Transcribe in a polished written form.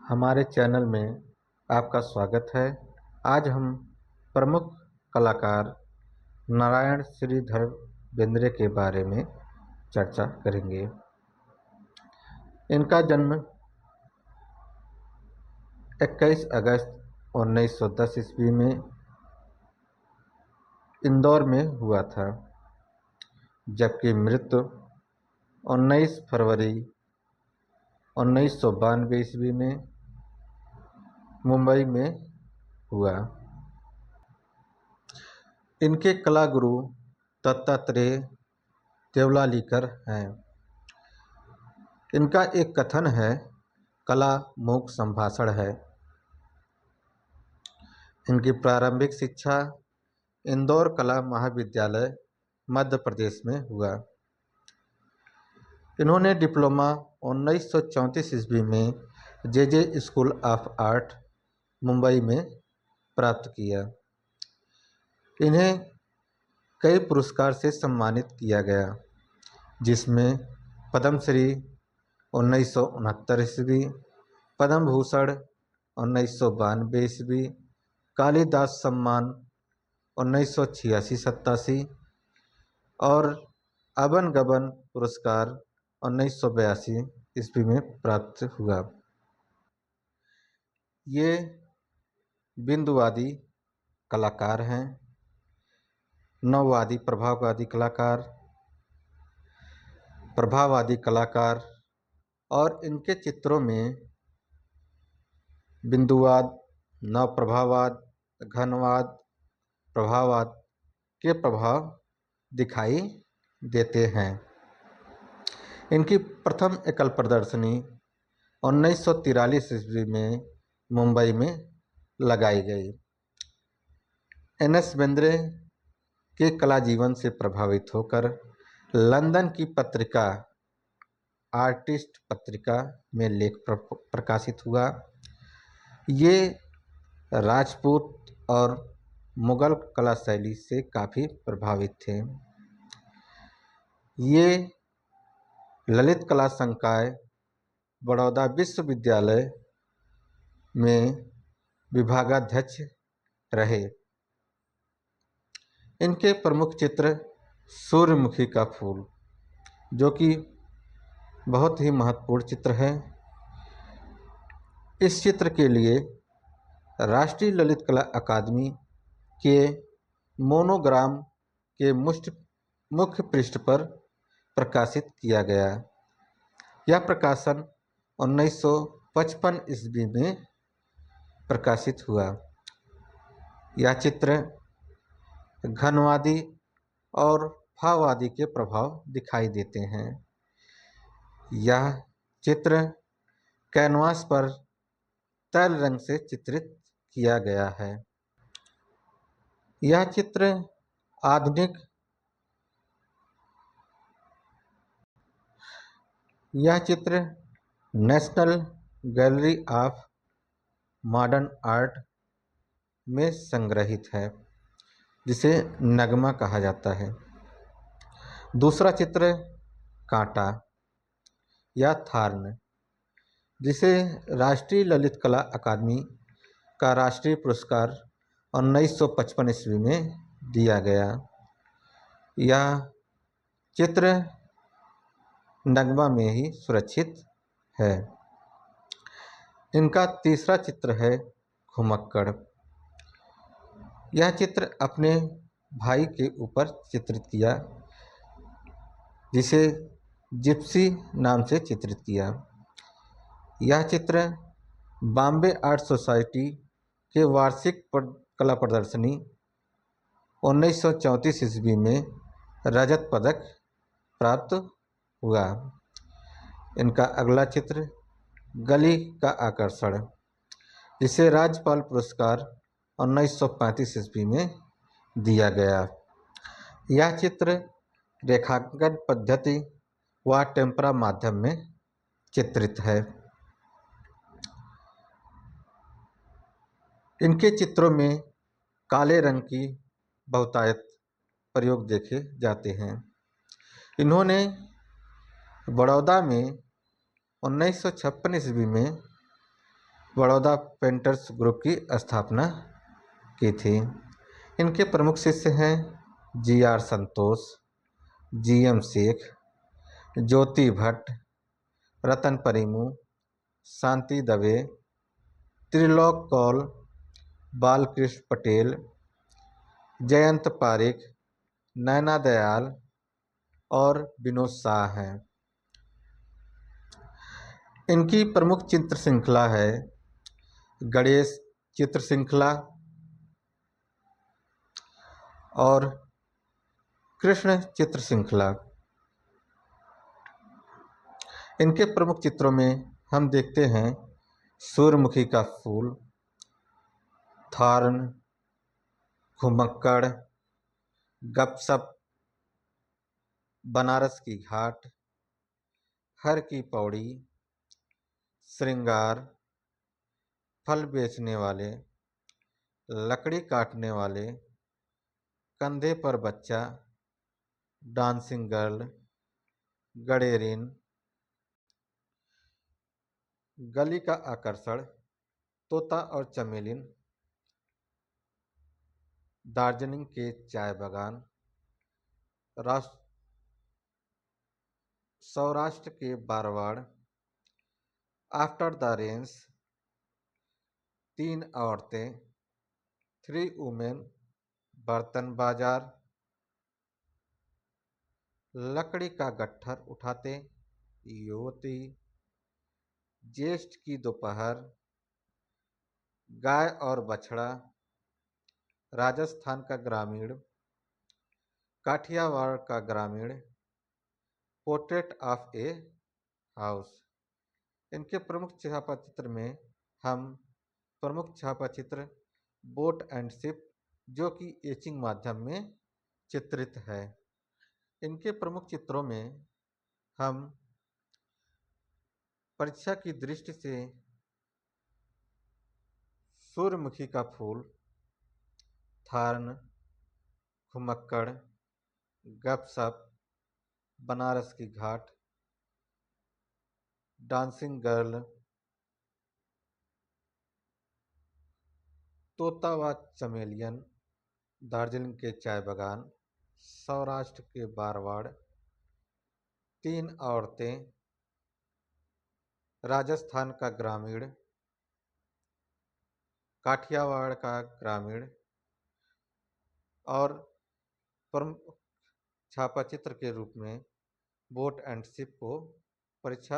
हमारे चैनल में आपका स्वागत है। आज हम प्रमुख कलाकार नारायण श्रीधर बेंद्रे के बारे में चर्चा करेंगे। इनका जन्म 21 अगस्त 1910 ईस्वी में इंदौर में हुआ था, जबकि मृत्यु 19 फरवरी 1992 ईस्वी में मुंबई में हुआ। इनके कला गुरु दत्तात्रेय देवलालीकर हैं। इनका एक कथन है, कला मूक संभाषण है। इनकी प्रारंभिक शिक्षा इंदौर कला महाविद्यालय मध्य प्रदेश में हुआ। इन्होंने डिप्लोमा 1934 ईस्वी में जे स्कूल ऑफ आर्ट मुंबई में प्राप्त किया। इन्हें कई पुरस्कार से सम्मानित किया गया, जिसमें पद्मश्री 1969 ईस्वी, पद्म भूषण 1992 ईस्वी, कालिदास सम्मान 1986-87 और अबन गबन पुरस्कार 1982 ईस्वी में प्राप्त हुआ। ये बिंदुवादी कलाकार हैं, नववादी प्रभाववादी कलाकार और इनके चित्रों में बिंदुवाद, नवप्रभाववाद, घनवाद, प्रभाववाद के प्रभाव दिखाई देते हैं। इनकी प्रथम एकल प्रदर्शनी 1943 ईस्वी में मुंबई में लगाई गई। एन.एस. बेंद्रे के कला जीवन से प्रभावित होकर लंदन की पत्रिका आर्टिस्ट पत्रिका में लेख प्रकाशित हुआ। ये राजपूत और मुगल कला शैली से काफ़ी प्रभावित थे। ये ललित कला संकाय बड़ौदा विश्वविद्यालय में विभागाध्यक्ष रहे। इनके प्रमुख चित्र सूर्यमुखी का फूल, जो कि बहुत ही महत्वपूर्ण चित्र है। इस चित्र के लिए राष्ट्रीय ललित कला अकादमी के मोनोग्राम के मुख्य पृष्ठ पर प्रकाशित किया गया। यह प्रकाशन 1955 ईस्वी में प्रकाशित हुआ। यह चित्र घनवादी और भाववादी के प्रभाव दिखाई देते हैं। यह चित्र कैनवास पर तैल रंग से चित्रित किया गया है। यह चित्र national gallery of modern art में संग्रहित है, जिसे नगमा कहा जाता है। दूसरा चित्र कांटा या थार्न, जिसे राष्ट्रीय ललित कला अकादमी का राष्ट्रीय पुरस्कार 1955 ईस्वी में दिया गया। यह चित्र नगमा में ही सुरक्षित है। इनका तीसरा चित्र है घुमक्कड़। यह चित्र अपने भाई के ऊपर चित्रित किया, जिसे जिप्सी नाम से चित्रित किया। यह चित्र बॉम्बे आर्ट सोसाइटी के वार्षिक कला प्रदर्शनी 1934 ईस्वी में रजत पदक प्राप्त हुआ। इनका अगला चित्र गली का आकर्षण, जिसे राज्यपाल पुरस्कार 1935 ईस्वी में दिया गया। यह चित्र रेखांकन पद्धति व टेम्परा माध्यम में चित्रित है। इनके चित्रों में काले रंग की बहुतायत प्रयोग देखे जाते हैं। इन्होंने बड़ौदा में 1956 ईस्वी में बड़ौदा पेंटर्स ग्रुप की स्थापना की थी। इनके प्रमुख शिष्य हैं जी.आर. संतोष, जी.एम. शेख, ज्योति भट्ट, रतन परिमू, शांति दवे, त्रिलोक कौल, बालकृष्ण पटेल, जयंत पारिक, नैना दयाल और विनोद शाह हैं। इनकी प्रमुख चित्र श्रृंखला है गणेश चित्र श्रृंखला और कृष्ण चित्र श्रृंखला। इनके प्रमुख चित्रों में हम देखते हैं सूर्यमुखी का फूल, थारन, घुमक्कड़, गपसप, बनारस की घाट, हर की पौड़ी, श्रृंगार, फल बेचने वाले, लकड़ी काटने वाले, कंधे पर बच्चा, डांसिंग गर्ल, गडेरिन, गली का आकर्षण, तोता और चमेलिन, दार्जिलिंग के चाय बागान, सौराष्ट्र के बारवाड़, आफ्टर द रेंस, तीन औरतें, थ्री वुमेन, बर्तन बाजार, लकड़ी का गट्ठर उठाते, युवती, ज्येष्ठ की दोपहर, गाय और बछड़ा, राजस्थान का ग्रामीण, काठियावाड़ का ग्रामीण, पोर्ट्रेट ऑफ ए हाउस। इनके प्रमुख छापाचित्र में हम प्रमुख छापाचित्र बोट एंड शिप जो कि एचिंग माध्यम में चित्रित है। इनके प्रमुख चित्रों में हम परीक्षा की दृष्टि से सूर्यमुखी का फूल, थारन, घुमक्कड़, गपसप, बनारस की घाट, डांसिंग गर्ल, तोता व चमेलियन, दार्जिलिंग के चाय बागान, सौराष्ट्र के बारवाड़, तीन औरतें, राजस्थान का ग्रामीण, काठियावाड़ का ग्रामीण और प्रमुख छापाचित्र के रूप में बोट एंड शिप को परीक्षा